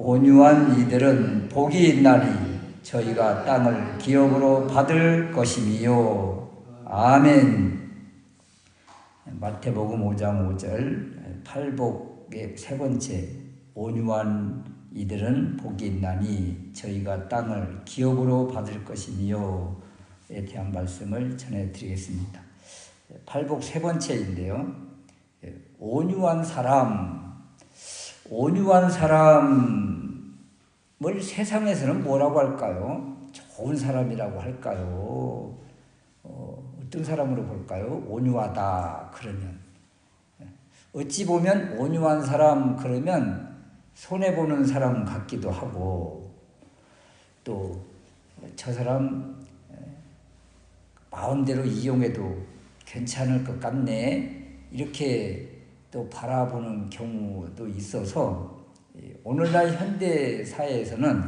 온유한 이들은 복이 있나니 저희가 땅을 기업으로 받을 것임이요. 아멘. 마태복음 5장 5절 팔복의 세 번째, 온유한 이들은 복이 있나니 저희가 땅을 기업으로 받을 것임이요에 대한 말씀을 전해드리겠습니다. 팔복 세 번째인데요. 온유한 사람을 세상에서는 뭐라고 할까요? 좋은 사람이라고 할까요? 어떤 사람으로 볼까요? 온유하다 그러면. 어찌 보면 온유한 사람 그러면 손해보는 사람 같기도 하고, 또 저 사람 마음대로 이용해도 괜찮을 것 같네 이렇게 또 바라보는 경우도 있어서 오늘날 현대 사회에서는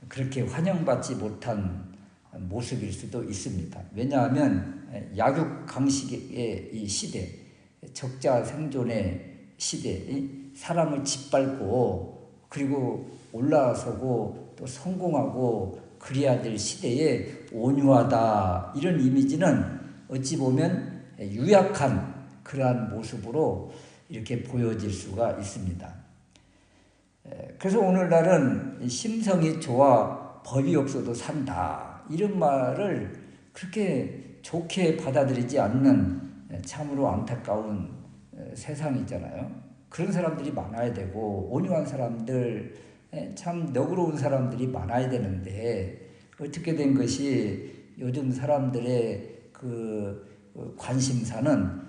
그렇게 환영받지 못한 모습일 수도 있습니다. 왜냐하면 약육강식의 이 시대, 적자 생존의 시대, 사람을 짓밟고 그리고 올라서고 또 성공하고 그래야 될 시대에 온유하다 이런 이미지는 어찌 보면 유약한 그러한 모습으로 이렇게 보여질 수가 있습니다. 그래서 오늘날은 심성이 좋아 법이 없어도 산다 이런 말을 그렇게 좋게 받아들이지 않는 참으로 안타까운 세상이잖아요. 그런 사람들이 많아야 되고 온유한 사람들, 참 너그러운 사람들이 많아야 되는데 어떻게 된 것이 요즘 사람들의 그 관심사는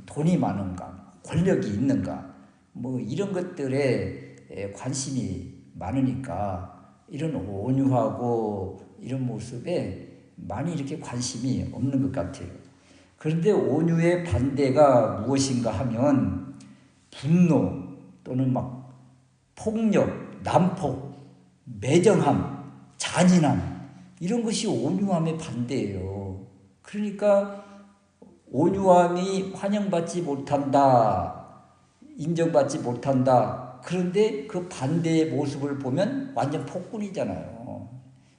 돈이 많은가, 권력이 있는가, 뭐 이런 것들에 관심이 많으니까 이런 온유하고 이런 모습에 많이 이렇게 관심이 없는 것 같아요. 그런데 온유의 반대가 무엇인가 하면 분노 또는 막 폭력, 난폭, 매정함, 잔인함 이런 것이 온유함의 반대예요. 그러니까 온유함이 환영받지 못한다, 인정받지 못한다. 그런데 그 반대의 모습을 보면 완전 폭군이잖아요.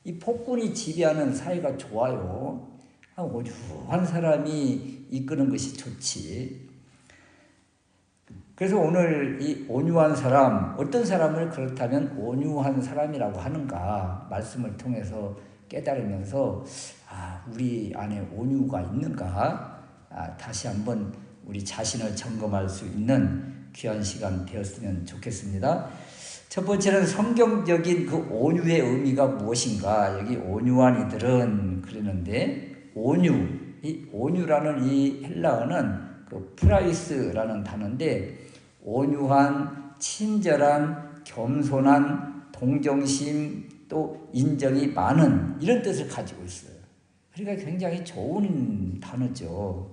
이 폭군이 지배하는 사회가 좋아요. 온유한 사람이 이끄는 것이 좋지. 그래서 오늘 이 온유한 사람, 어떤 사람을 그렇다면 온유한 사람이라고 하는가 말씀을 통해서 깨달으면서 우리 안에 온유가 있는가 다시 한번 우리 자신을 점검할 수 있는 귀한 시간 되었으면 좋겠습니다. 첫 번째는 성경적인 그 온유의 의미가 무엇인가. 여기 온유한 이들은 그러는데 이 온유라는 이 헬라어는 그 프라이스라는 단어인데 온유한, 친절한, 겸손한, 동정심 또 인정이 많은 이런 뜻을 가지고 있어요. 그러니까 굉장히 좋은 단어죠.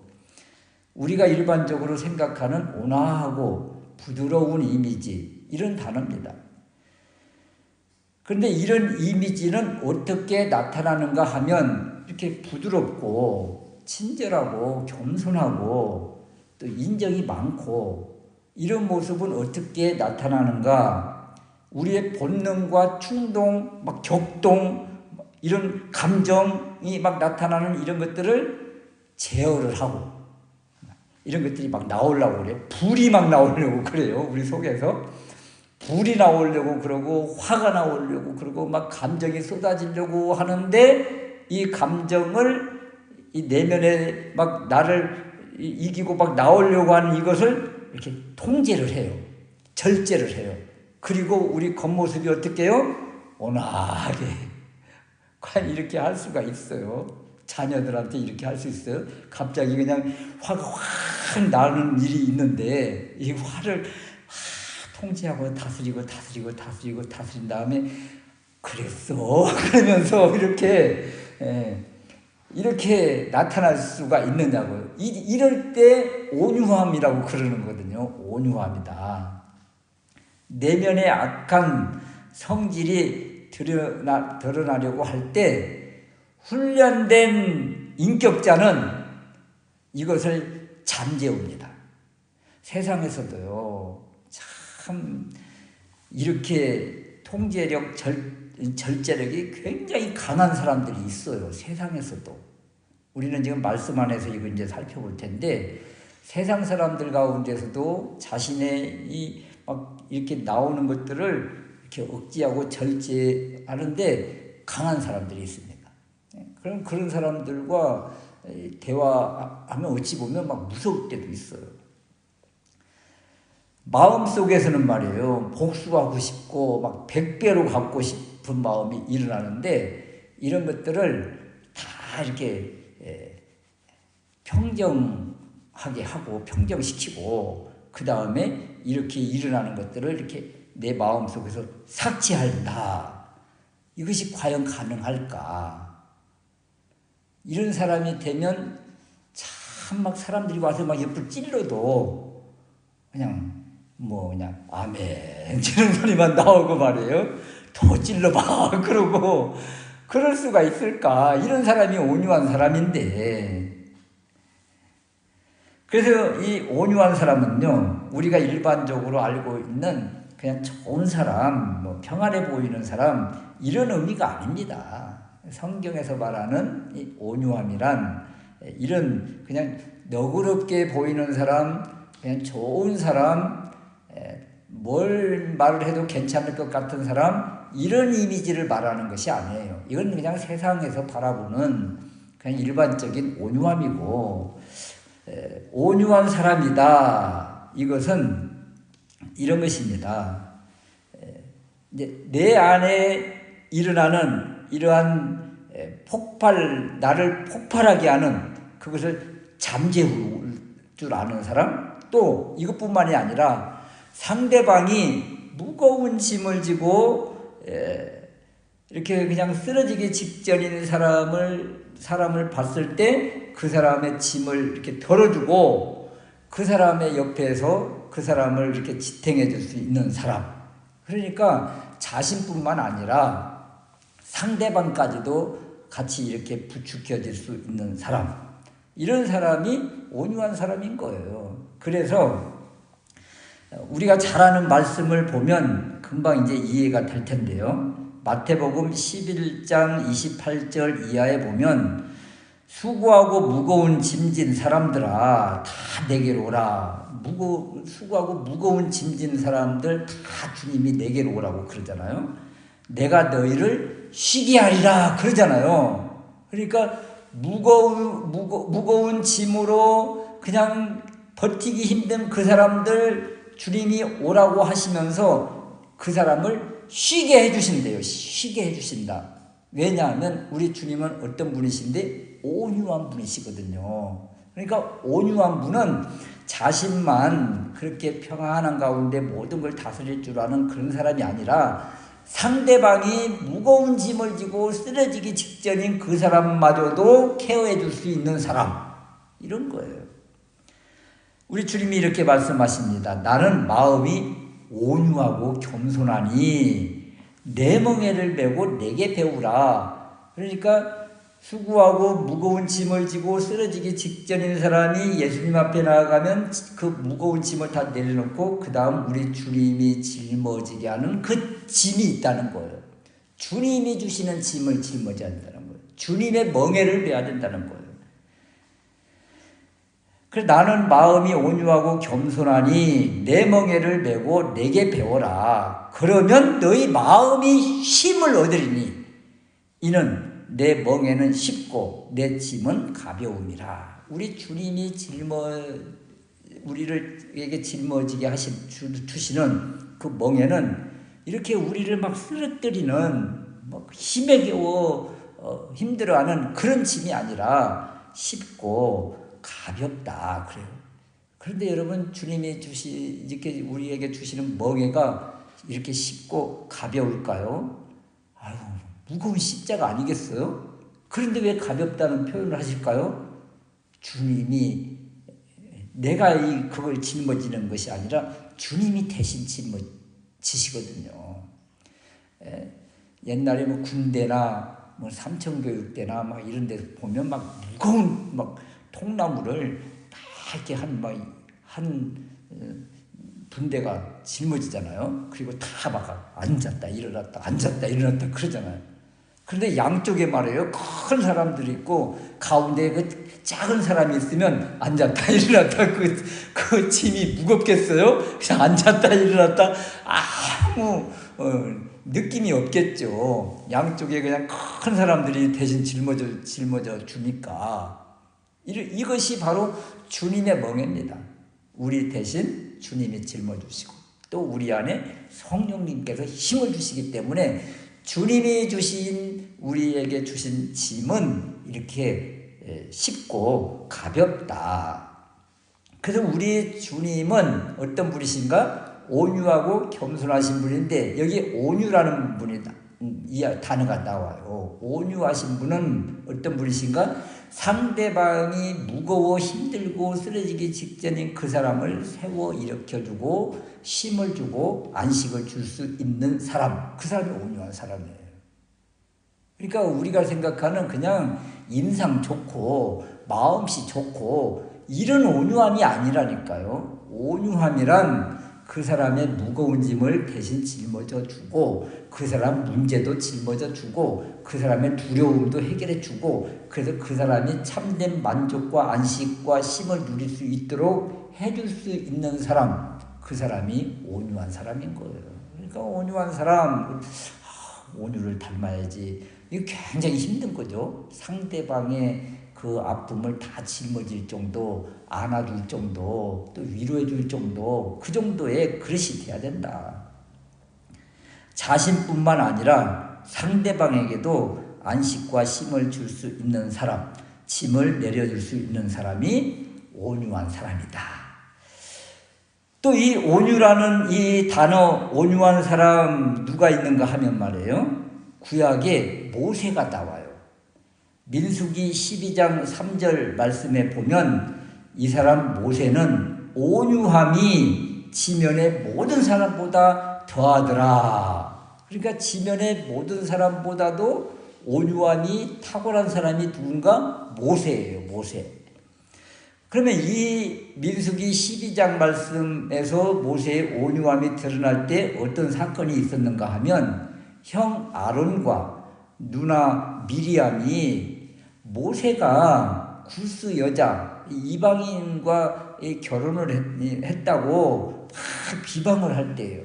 우리가 일반적으로 생각하는 온화하고 부드러운 이미지 이런 단어입니다. 그런데 이런 이미지는 어떻게 나타나는가 하면 이렇게 부드럽고 친절하고 겸손하고 또 인정이 많고 이런 모습은 어떻게 나타나는가? 우리의 본능과 충동, 막 격동 이런 감정이 막 나타나는 이런 것들을 제어를 하고 이런 것들이 막 나오려고 그래요. 불이 막 나오려고 그래요. 우리 속에서 불이 나오려고 그러고 화가 나오려고 그러고 막 감정이 쏟아지려고 하는데 이 감정을 이 내면에 막 나를 이기고 막 나오려고 하는 이것을 이렇게 통제를 해요. 절제를 해요. 그리고 우리 겉모습이 어떻게 해요? 온화하게. 과연 이렇게 할 수가 있어요? 자녀들한테 이렇게 할 수 있어요? 갑자기 그냥 화가 확 나는 일이 있는데 이 화를 통제하고 다스리고 다스린 다음에 그랬어 그러면서 이렇게 나타날 수가 있느냐고요. 이럴 때 온유함이라고 그러는 거거든요. 온유함이다. 내면의 악한 성질이 드러나려고 할 때 훈련된 인격자는 이것을 잠재웁니다. 세상에서도요, 참 이렇게 통제력, 절제력이 굉장히 강한 사람들이 있어요. 세상에서도. 우리는 지금 말씀 안에서 이거 이제 살펴볼 텐데, 세상 사람들 가운데서도 자신의 막 이렇게 나오는 것들을 이렇게 억제하고 절제하는데 강한 사람들이 있습니다. 그럼 그런 사람들과 대화하면 어찌 보면 막 무서울 때도 있어요. 마음속에서는 말이에요, 복수하고 싶고 막 100배로 갖고 싶은 마음이 일어나는데, 이런 것들을 다 이렇게 평정하게 하고 평정시키고, 그 다음에 이렇게 일어나는 것들을 이렇게 내 마음속에서 삭제한다. 이것이 과연 가능할까? 이런 사람이 되면 참 막 사람들이 와서 막 옆을 찔러도 그냥 아멘 이런 소리만 나오고 말이에요. 더 찔러봐 그러고, 그럴 수가 있을까? 이런 사람이 온유한 사람인데. 그래서 이 온유한 사람은요, 우리가 일반적으로 알고 있는 그냥 좋은 사람, 평안해 보이는 사람, 이런 의미가 아닙니다. 성경에서 말하는 이 온유함이란 이런 그냥 너그럽게 보이는 사람, 그냥 좋은 사람, 뭘 말을 해도 괜찮을 것 같은 사람, 이런 이미지를 말하는 것이 아니에요. 이건 그냥 세상에서 바라보는 그냥 일반적인 온유함이고, 온유한 사람이다. 이것은 이런 것입니다. 이제 내 안에 일어나는 이러한 나를 폭발하게 하는 그것을 잠재울 줄 아는 사람, 또 이것뿐만이 아니라 상대방이 무거운 짐을 지고 이렇게 그냥 쓰러지기 직전인 사람을 봤을 때 그 사람의 짐을 이렇게 덜어주고, 그 사람의 옆에서 그 사람을 이렇게 지탱해 줄 수 있는 사람. 그러니까 자신뿐만 아니라 상대방까지도 같이 이렇게 부추겨질 수 있는 사람. 이런 사람이 온유한 사람인 거예요. 그래서 우리가 잘 아는 말씀을 보면 금방 이제 이해가 될 텐데요. 마태복음 11장 28절 이하에 보면, 수고하고 무거운 짐진 사람들아 다 내게로 오라. 수고하고 무거운 짐진 사람들 다 주님이 내게로 오라고 그러잖아요. 내가 너희를 쉬게 하리라 그러잖아요. 그러니까 무거운 짐으로 그냥 버티기 힘든 그 사람들 주님이 오라고 하시면서 그 사람을 쉬게 해주신대요. 쉬게 해주신다. 왜냐하면 우리 주님은 어떤 분이신데 온유한 분이시거든요. 그러니까 온유한 분은 자신만 그렇게 평안한 가운데 모든 걸 다스릴 줄 아는 그런 사람이 아니라, 상대방이 무거운 짐을 지고 쓰러지기 직전인 그 사람마저도 케어해 줄 수 있는 사람, 이런 거예요. 우리 주님이 이렇게 말씀하십니다. 나는 마음이 온유하고 겸손하니 내 멍에를 메고 내게 배우라. 그러니까 수고하고 무거운 짐을 지고 쓰러지기 직전인 사람이 예수님 앞에 나아가면 그 무거운 짐을 다 내려놓고 그 다음 우리 주님이 짊어지게 하는 그 짐이 있다는 거예요. 주님이 주시는 짐을 짊어져야 된다는 거예요. 주님의 멍에를 메야 된다는 거예요. 그래서 나는 마음이 온유하고 겸손하니 내 멍에를 메고 내게 배워라. 그러면 너희 마음이 쉼을 얻으리니 이는 내 멍에는 쉽고 내 짐은 가벼움이라. 우리 주님이 우리에게 짊어지게 주시는 그 멍에는 이렇게 우리를 막 쓰러뜨리는 힘에 겨워 힘들어하는 그런 짐이 아니라 쉽고 가볍다 그래요. 그런데 여러분, 주님이 이렇게 우리에게 주시는 멍에가 이렇게 쉽고 가벼울까요? 아유, 무거운 십자가 아니겠어요? 그런데 왜 가볍다는 표현을 하실까요? 주님이 내가 그걸 짊어지는 것이 아니라 주님이 대신 짊어지시거든요. 옛날에 군대나 삼청교육대나 이런 데 보면 무거운 통나무를 다 이렇게 한 분대가 짊어지잖아요. 그리고 다 막 앉았다 일어났다 앉았다 일어났다 그러잖아요. 그런데 양쪽에 말이에요. 큰 사람들이 있고 가운데 그 작은 사람이 있으면 앉았다 일어났다 그 짐이 무겁겠어요? 그냥 앉았다 일어났다 아무 느낌이 없겠죠. 양쪽에 그냥 큰 사람들이 대신 짊어져 주니까 이것이 바로 주님의 멍에입니다. 우리 대신 주님이 짊어주시고 또 우리 안에 성령님께서 힘을 주시기 때문에 주님이 주신 우리에게 주신 짐은 이렇게 쉽고 가볍다. 그래서 우리 주님은 어떤 분이신가? 온유하고 겸손하신 분인데 여기 온유라는 분이 이 단어가 나와요. 온유하신 분은 어떤 분이신가? 상대방이 무거워 힘들고 쓰러지기 직전인 그 사람을 세워 일으켜주고 힘을 주고 안식을 줄 수 있는 사람, 그 사람이 온유한 사람이에요. 그러니까 우리가 생각하는 그냥 인상 좋고 마음씨 좋고 이런 온유함이 아니라니까요. 온유함이란 그 사람의 무거운 짐을 대신 짊어져 주고 그 사람 문제도 짊어져 주고 그 사람의 두려움도 해결해 주고 그래서 그 사람이 참된 만족과 안식과 힘을 누릴 수 있도록 해줄 수 있는 사람, 그 사람이 온유한 사람인 거예요. 그러니까 온유한 사람, 온유를 닮아야지. 이거 굉장히 힘든 거죠. 상대방의 그 아픔을 다 짊어질 정도, 안아줄 정도, 또 위로해줄 정도, 그 정도의 그릇이 돼야 된다. 자신뿐만 아니라 상대방에게도 안식과 힘을 줄 수 있는 사람, 짐을 내려줄 수 있는 사람이 온유한 사람이다. 또 이 온유라는 이 단어, 온유한 사람 누가 있는가 하면 말이에요. 구약에 모세가 나와요. 민수기 12장 3절 말씀에 보면 이 사람 모세는 온유함이 지면의 모든 사람보다 더하더라. 그러니까 지면의 모든 사람보다도 온유함이 탁월한 사람이 누군가? 모세예요. 모세. 그러면 이 민수기 12장 말씀에서 모세의 온유함이 드러날 때 어떤 사건이 있었는가 하면 형 아론과 누나 미리암이 모세가 구스 여자 이방인과 결혼을 했다고 막 비방을 할 때예요.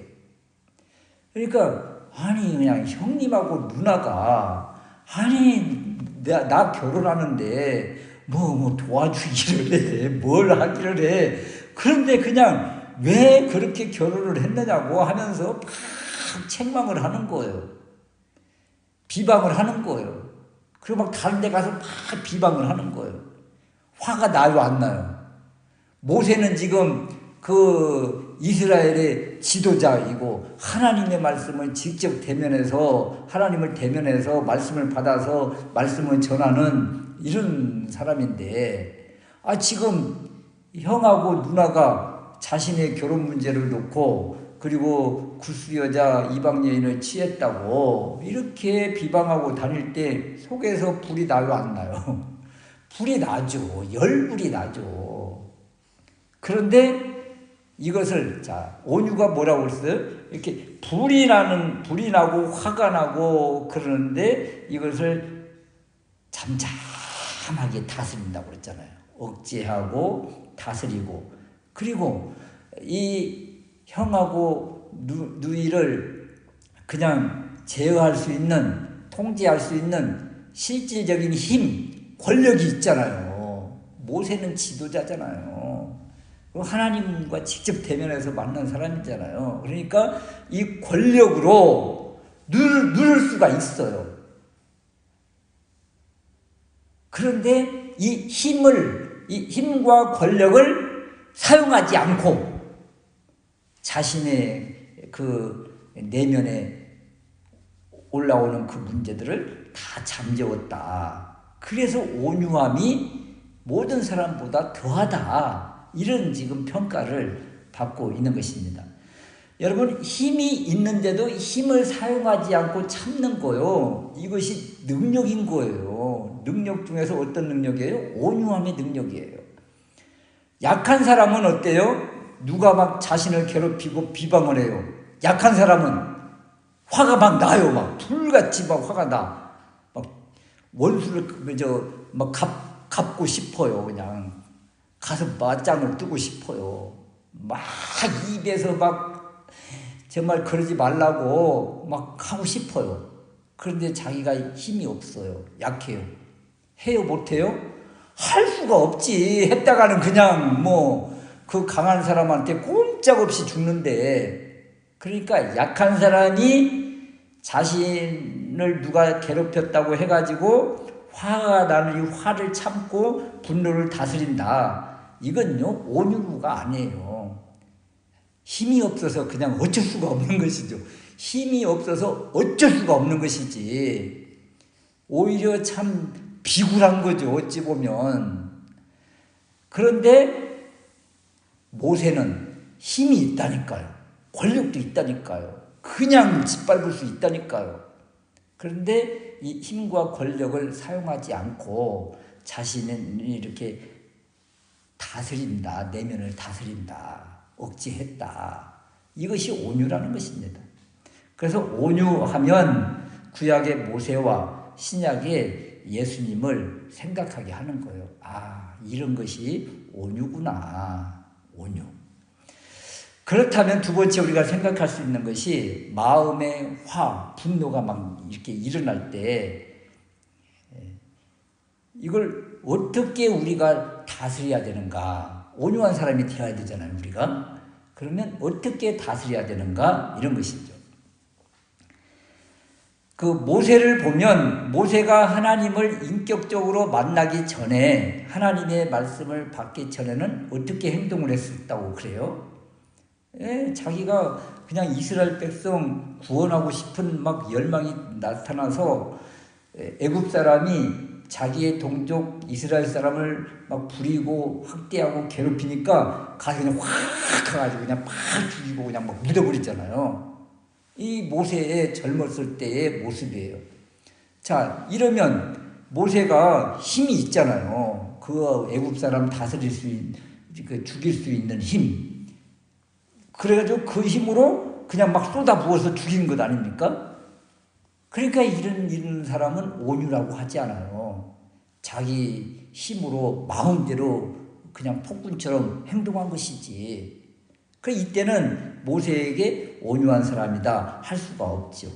그러니까 아니 그냥 형님하고 누나가 아니 나 결혼하는데 뭐 도와주기를 해, 뭘 하기를 해. 그런데 그냥 왜 그렇게 결혼을 했느냐고 하면서 막 책망을 하는 거예요. 비방을 하는 거예요. 그리고 막 다른 데 가서 막 비방을 하는 거예요. 화가 나요, 안 나요? 모세는 지금 그 이스라엘의 지도자이고 하나님의 말씀을 직접 대면해서 하나님을 대면해서 말씀을 받아서 말씀을 전하는 이런 사람인데 지금 형하고 누나가 자신의 결혼 문제를 놓고 그리고 구스 여자 이방 여인을 취했다고 이렇게 비방하고 다닐 때 속에서 불이 나요, 안 나요? 불이 나죠. 열불이 나죠. 그런데 이것을 온유가 뭐라고 했어요? 이렇게 불이 나고 화가 나고 그러는데 이것을 잠잠하게 다스린다고 그랬잖아요. 억제하고 다스리고 그리고 이 형하고 누이를 그냥 제어할 수 있는 통제할 수 있는 실질적인 힘, 권력이 있잖아요. 모세는 지도자잖아요. 하나님과 직접 대면해서 만난 사람이잖아요. 그러니까 이 권력으로 누를 수가 있어요. 그런데 이 힘과 권력을 사용하지 않고 자신의 그 내면에 올라오는 그 문제들을 다 잠재웠다. 그래서 온유함이 모든 사람보다 더하다. 이런 지금 평가를 받고 있는 것입니다. 여러분, 힘이 있는데도 힘을 사용하지 않고 참는 거요. 이것이 능력인 거예요. 능력 중에서 어떤 능력이에요? 온유함의 능력이에요. 약한 사람은 어때요? 누가 막 자신을 괴롭히고 비방을 해요. 약한 사람은 화가 막 나요. 막 불같이 막 화가 나. 막 원수를 막 갚고 싶어요. 그냥 가서 맞짱을 뜨고 싶어요. 막 입에서 막 정말 그러지 말라고 막 하고 싶어요. 그런데 자기가 힘이 없어요. 약해요. 해요, 못해요? 할 수가 없지. 했다가는 그냥 뭐 그 강한 사람한테 꼼짝없이 죽는데, 그러니까 약한 사람이 자신을 누가 괴롭혔다고 해가지고 화가 나는 이 화를 참고 분노를 다스린다. 이건요, 온유가 아니에요. 힘이 없어서 그냥 어쩔 수가 없는 것이죠. 힘이 없어서 어쩔 수가 없는 것이지. 오히려 참 비굴한 거죠, 어찌 보면. 그런데 모세는 힘이 있다니까요. 권력도 있다니까요. 그냥 짓밟을 수 있다니까요. 그런데 이 힘과 권력을 사용하지 않고 자신은 이렇게 다스린다, 내면을 다스린다, 억제했다. 이것이 온유라는 것입니다. 그래서 온유하면 구약의 모세와 신약의 예수님을 생각하게 하는 거예요. 아, 이런 것이 온유구나. 온유. 그렇다면 두 번째 우리가 생각할 수 있는 것이 마음의 분노가 막 이렇게 일어날 때 이걸 어떻게 우리가 다스려야 되는가? 온유한 사람이 되어야 되잖아요, 우리가. 그러면 어떻게 다스려야 되는가? 이런 것이죠. 그 모세를 보면 모세가 하나님을 인격적으로 만나기 전에, 하나님의 말씀을 받기 전에는 어떻게 행동을 했었다고 그래요? 자기가 그냥 이스라엘 백성 구원하고 싶은 막 열망이 나타나서 애굽 사람이 자기의 동족 이스라엘 사람을 막 부리고 학대하고 괴롭히니까 가서 그냥 확 가가지고 그냥 팍 죽이고 그냥 막 묻어버리잖아요. 이 모세의 젊었을 때의 모습이에요. 자, 이러면 모세가 힘이 있잖아요. 그 애굽 사람 다스릴 수 있는, 죽일 수 있는 힘. 그래가지고 그 힘으로 그냥 막 쏟아 부어서 죽인 것 아닙니까? 그러니까 이런 사람은 온유라고 하지 않아요. 자기 힘으로 마음대로 그냥 폭군처럼 행동한 것이지. 이때는 모세에게 온유한 사람이다 할 수가 없죠.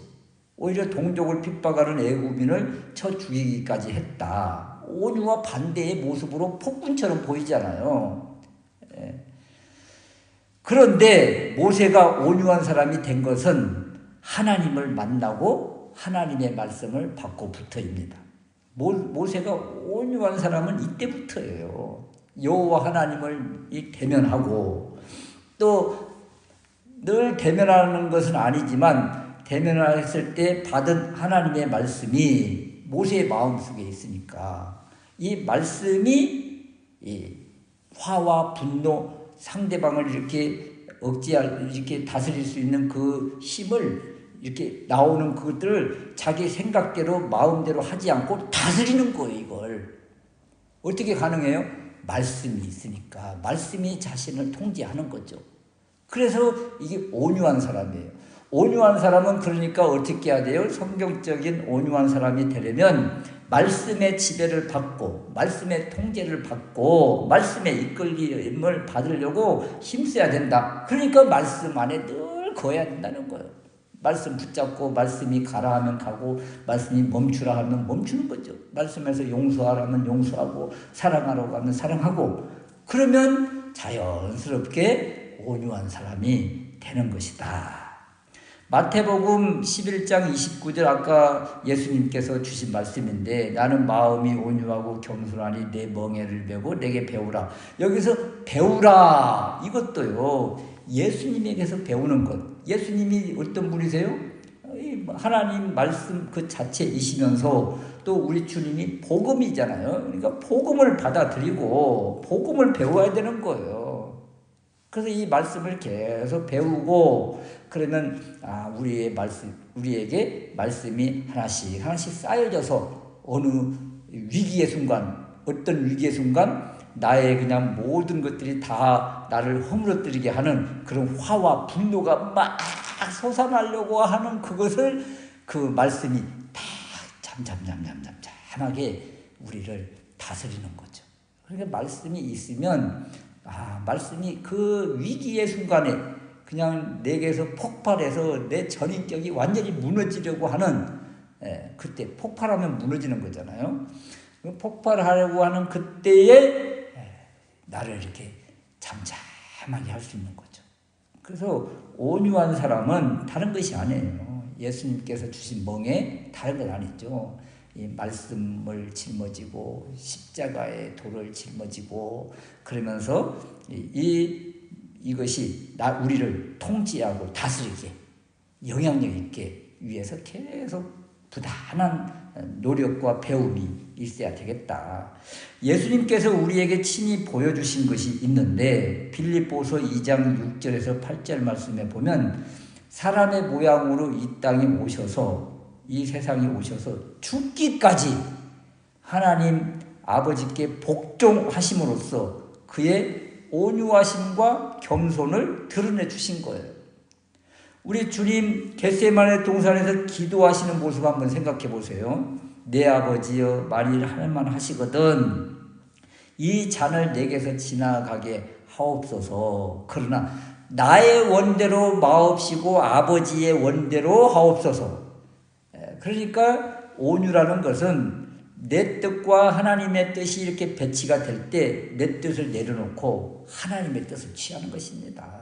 오히려 동족을 핍박하는 애굽인을 쳐 죽이기까지 했다. 온유와 반대의 모습으로 폭군처럼 보이잖아요. 그런데 모세가 온유한 사람이 된 것은 하나님을 만나고 하나님의 말씀을 받고부터입니다. 모세가 온유한 사람은 이때부터예요. 여호와 하나님을 대면하고, 또 늘 대면하는 것은 아니지만 대면했을 때 받은 하나님의 말씀이 모세의 마음속에 있으니까 이 말씀이 이 화와 분노, 상대방을 이렇게 이렇게 다스릴 수 있는 그 힘을, 이렇게 나오는 그것들을 자기 생각대로 마음대로 하지 않고 다스리는 거예요. 이걸 어떻게 가능해요? 말씀이 있으니까. 말씀이 자신을 통제하는 거죠. 그래서 이게 온유한 사람이에요. 온유한 사람은 그러니까 어떻게 해야 돼요? 성경적인 온유한 사람이 되려면 말씀의 지배를 받고 말씀의 통제를 받고 말씀의 이끌림을 받으려고 힘써야 된다. 그러니까 말씀 안에 늘 거해야 된다는 거예요. 말씀 붙잡고 말씀이 가라 하면 가고 말씀이 멈추라 하면 멈추는 거죠. 말씀에서 용서하라면 용서하고 사랑하라고 하면 사랑하고, 그러면 자연스럽게 온유한 사람이 되는 것이다. 마태복음 11장 29절 아까 예수님께서 주신 말씀인데, 나는 마음이 온유하고 겸손하니 내 멍에를 메고 내게 배우라. 여기서 배우라, 이것도요 예수님에게서 배우는 것. 예수님이 어떤 분이세요? 하나님 말씀 그 자체이시면서 또 우리 주님이 복음이잖아요. 그러니까 복음을 받아들이고 복음을 배워야 되는 거예요. 그래서 이 말씀을 계속 배우고, 그러면 우리에게 말씀이 하나씩 쌓여져서 어느 위기의 순간, 어떤 위기의 순간 나의 그냥 모든 것들이 다 나를 허물어뜨리게 하는 그런 화와 분노가 막 솟아나려고 하는 그것을 그 말씀이 다 잠잠하게 우리를 다스리는 거죠. 그러니까 말씀이 있으면 말씀이 그 위기의 순간에 그냥 내게서 폭발해서 내 전인격이 완전히 무너지려고 하는 그때 폭발하면 무너지는 거잖아요. 폭발하려고 하는 그때에 나를 이렇게 잠잠하게 할 수 있는 거죠. 그래서 온유한 사람은 다른 것이 아니에요. 예수님께서 주신 멍에 다른 건 아니죠. 이 말씀을 짊어지고 십자가의 돌을 짊어지고 그러면서 이것이 우리를 통치하고 다스리게 영향력 있게 위해서 계속 부단한 노력과 배움이 있어야 되겠다. 예수님께서 우리에게 친히 보여주신 것이 있는데 빌립보서 2장 6절에서 8절 말씀에 보면 사람의 모양으로 이 땅에 오셔서 이 세상에 오셔서 죽기까지 하나님 아버지께 복종하심으로써 그의 온유하심과 겸손을 드러내 주신 거예요. 우리 주님 겟세마네 동산에서 기도하시는 모습 한번 생각해 보세요. 내 아버지여 만일 할만 하시거든 이 잔을 내게서 지나가게 하옵소서. 그러나 나의 원대로 마옵시고 아버지의 원대로 하옵소서. 그러니까 온유라는 것은 내 뜻과 하나님의 뜻이 이렇게 배치가 될 때 내 뜻을 내려놓고 하나님의 뜻을 취하는 것입니다.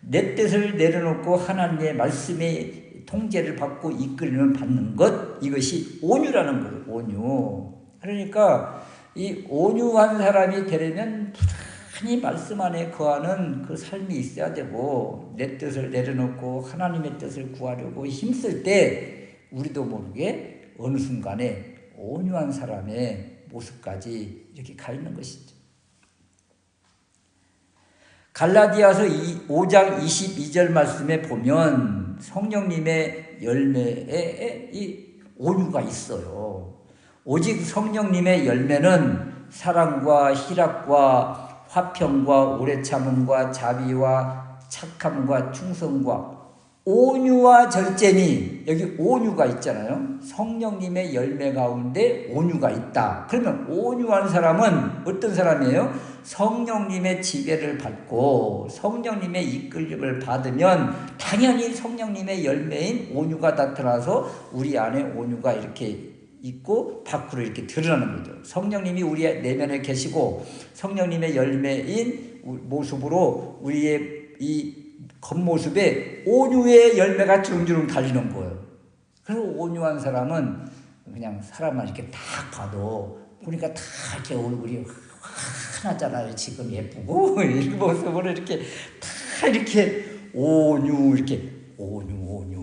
내 뜻을 내려놓고 하나님의 말씀의 통제를 받고 이끌림을 받는 것, 이것이 온유라는 거예요. 온유. 그러니까 이 온유한 사람이 되려면 부단히 말씀 안에 거하는 그 삶이 있어야 되고 내 뜻을 내려놓고 하나님의 뜻을 구하려고 힘쓸 때 우리도 모르게 어느 순간에 온유한 사람의 모습까지 이렇게 가 있는 것이죠. 갈라디아서 5장 22절 말씀에 보면 성령님의 열매에 이 온유가 있어요. 오직 성령님의 열매는 사랑과 희락과 화평과 오래 참음과 자비와 착함과 충성과 온유와 절제니, 여기 온유가 있잖아요. 성령님의 열매 가운데 온유가 있다. 그러면 온유한 사람은 어떤 사람이에요? 성령님의 지배를 받고 성령님의 이끌림을 받으면 당연히 성령님의 열매인 온유가 나타나서 우리 안에 온유가 이렇게 있고 밖으로 이렇게 드러나는 거죠. 성령님이 우리의 내면에 계시고 성령님의 열매인 모습으로 우리의 이 겉모습에 온유의 열매가 주름주름 달리는 거예요. 그래서 온유한 사람은 그냥 사람만 이렇게 딱 봐도 보니까 다 이렇게 얼굴이 하나잖아요. 지금 예쁘고 이 모습으로 이렇게 다 이렇게 온유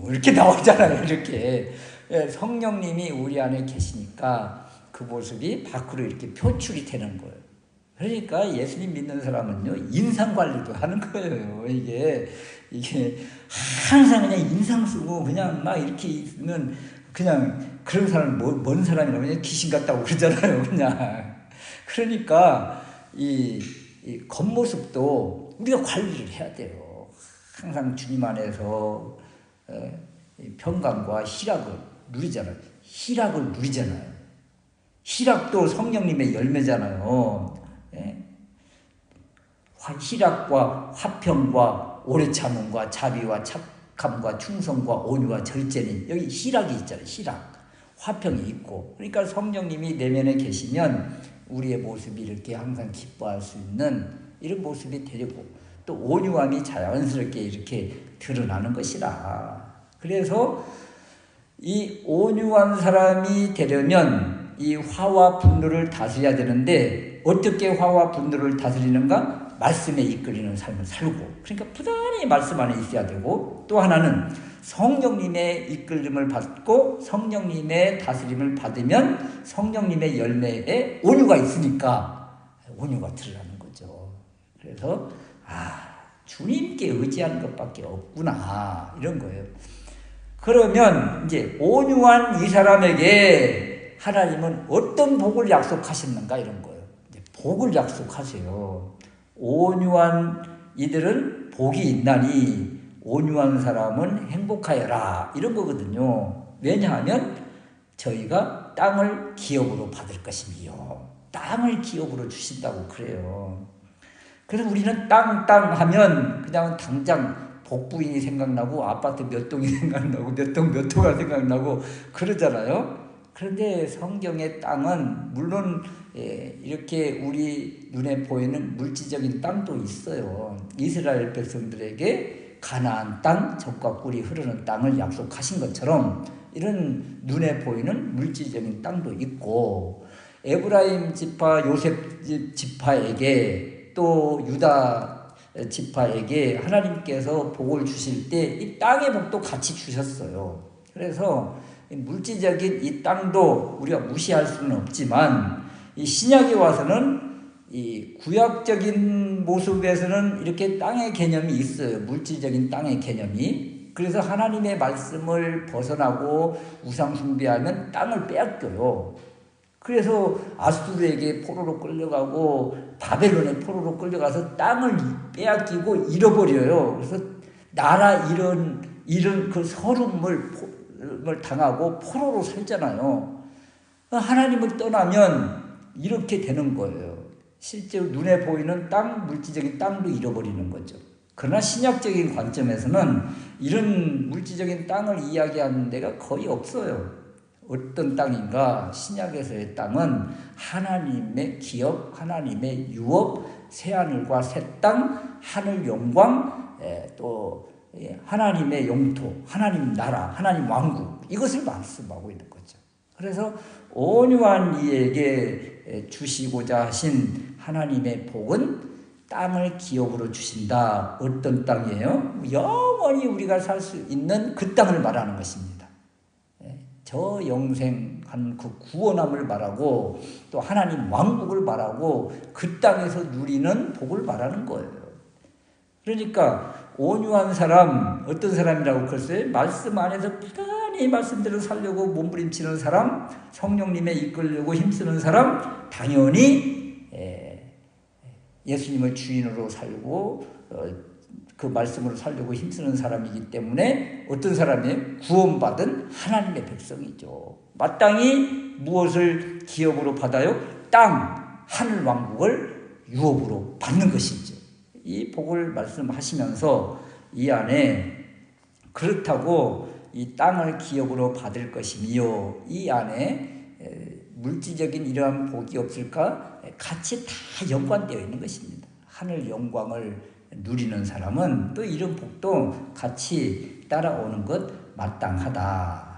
이렇게 나오잖아요. 이렇게 성령님이 우리 안에 계시니까 그 모습이 밖으로 이렇게 표출이 되는 거예요. 그러니까 예수님 믿는 사람은요, 인상 관리도 하는 거예요. 이게 항상 그냥 인상 쓰고 그냥 막 이렇게 있으면 그냥 그런 사람은 뭔 사람이라고 그냥 귀신 같다고 그러잖아요. 그냥. 그러니까 이 겉모습도 우리가 관리를 해야 돼요. 항상 주님 안에서 평강과 희락을 누리잖아요. 희락도 성령님의 열매잖아요. 희락과 화평과 오래 참음과 자비와 착함과 충성과 온유와 절제는 여기 희락이 있잖아요. 희락, 화평이 있고 그러니까 성령님이 내면에 계시면 우리의 모습이 이렇게 항상 기뻐할 수 있는 이런 모습이 되고 또 온유함이 자연스럽게 이렇게 드러나는 것이라. 그래서 이 온유한 사람이 되려면 이 화와 분노를 다스려야 되는데 어떻게 화와 분노를 다스리는가? 말씀에 이끌리는 삶을 살고 그러니까 부단히 말씀 안에 있어야 되고 또 하나는 성령님의 이끌림을 받고 성령님의 다스림을 받으면 성령님의 열매에 온유가 있으니까 온유가 드러나는 거죠. 그래서 주님께 의지하는 것밖에 없구나 이런 거예요. 그러면 이제 온유한 이 사람에게 하나님은 어떤 복을 약속하셨는가 이런 거예요. 이제 복을 약속하세요. 온유한 이들은 복이 있나니 온유한 사람은 행복하여라, 이런 거거든요. 왜냐하면 저희가 땅을 기업으로 받을 것이며 땅을 기업으로 주신다고 그래요. 그래서 우리는 땅 하면 그냥 당장 복부인이 생각나고 아파트 몇 동이 생각나고 몇 동 몇 호가 생각나고 그러잖아요. 그런데 성경의 땅은 물론 이렇게 우리 눈에 보이는 물질적인 땅도 있어요. 이스라엘 백성들에게 가나안 땅, 젖과 꿀이 흐르는 땅을 약속하신 것처럼 이런 눈에 보이는 물질적인 땅도 있고, 에브라임 지파, 요셉 지파에게 또 유다 지파에게 하나님께서 복을 주실 때 이 땅의 복도 같이 주셨어요. 그래서 물질적인 이 땅도 우리가 무시할 수는 없지만, 이 신약에 와서는 이 구약적인 모습에서는 이렇게 땅의 개념이 있어요. 물질적인 땅의 개념이. 그래서 하나님의 말씀을 벗어나고 우상 숭배하면 땅을 빼앗겨요. 그래서 아수르에게 포로로 끌려가고 바벨론에 포로로 끌려가서 땅을 빼앗기고 잃어버려요. 그래서 나라 이런 그 서름을 당하고 포로로 살잖아요. 하나님을 떠나면 이렇게 되는 거예요. 실제로 눈에 보이는 땅, 물질적인 땅도 잃어버리는 거죠. 그러나 신약적인 관점에서는 이런 물질적인 땅을 이야기하는 데가 거의 없어요. 어떤 땅인가? 신약에서의 땅은 하나님의 기업, 하나님의 유업, 새하늘과 새 땅, 하늘 영광, 또 하나님의 영토, 하나님 나라, 하나님 왕국, 이것을 말씀하고 있는 거죠. 그래서 온유한 이에게 주시고자 하신 하나님의 복은 땅을 기업으로 주신다. 어떤 땅이에요? 영원히 우리가 살 수 있는 그 땅을 말하는 것입니다. 저 영생한 그 구원함을 말하고 또 하나님 왕국을 말하고 그 땅에서 누리는 복을 말하는 거예요. 그러니까 온유한 사람, 어떤 사람이라고 그랬어요? 말씀 안에서 부단히 말씀대로 살려고 몸부림치는 사람, 성령님에 이끌려고 힘쓰는 사람, 당연히 예수님을 주인으로 살고 그 말씀으로 살려고 힘쓰는 사람이기 때문에 어떤 사람이에요? 구원받은 하나님의 백성이죠. 마땅히 무엇을 기업으로 받아요? 땅, 하늘 왕국을 유업으로 받는 것이죠. 이 복을 말씀하시면서 이 안에 그렇다고 이 땅을 기업으로 받을 것이며 이 안에 물질적인 이러한 복이 없을까? 같이 다 연관되어 있는 것입니다. 하늘 영광을 누리는 사람은 또 이런 복도 같이 따라오는 것 마땅하다.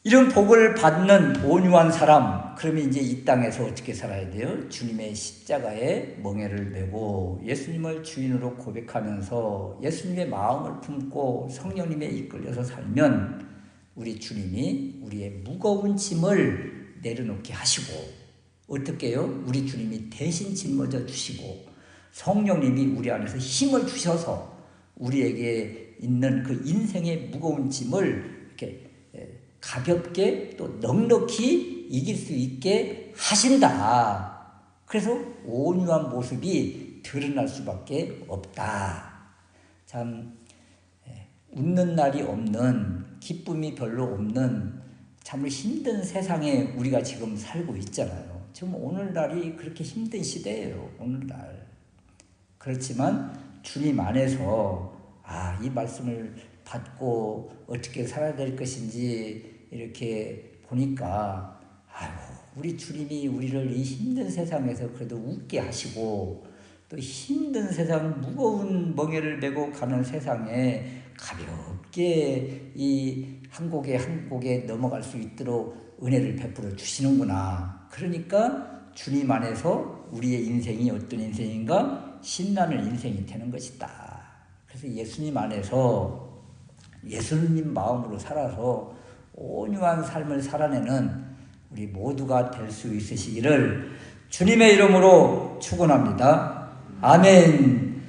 이런 복을 받는 온유한 사람, 그러면 이제 이 땅에서 어떻게 살아야 돼요? 주님의 십자가에 멍에를 메고 예수님을 주인으로 고백하면서 예수님의 마음을 품고 성령님에 이끌려서 살면 우리 주님이 우리의 무거운 짐을 내려놓게 하시고, 어떻게 해요? 우리 주님이 대신 짊어져 주시고 성령님이 우리 안에서 힘을 주셔서 우리에게 있는 그 인생의 무거운 짐을 이렇게 가볍게 또 넉넉히 이길 수 있게 하신다. 그래서 온유한 모습이 드러날 수밖에 없다. 참 웃는 날이 없는, 기쁨이 별로 없는 참 힘든 세상에 우리가 지금 살고 있잖아요. 지금 오늘날이 그렇게 힘든 시대예요. 오늘날. 그렇지만 주님 안에서 이 말씀을 받고 어떻게 살아야 될 것인지 이렇게 보니까 우리 주님이 우리를 이 힘든 세상에서 그래도 웃게 하시고 또 힘든 세상, 무거운 멍에를 메고 가는 세상에 가볍게 이 한 곡에 넘어갈 수 있도록 은혜를 베풀어 주시는구나. 그러니까 주님 안에서 우리의 인생이 어떤 인생인가? 신나는 인생이 되는 것이다. 그래서 예수님 안에서 예수님 마음으로 살아서 온유한 삶을 살아내는 우리 모두가 될 수 있으시기를 주님의 이름으로 축원합니다. 아멘.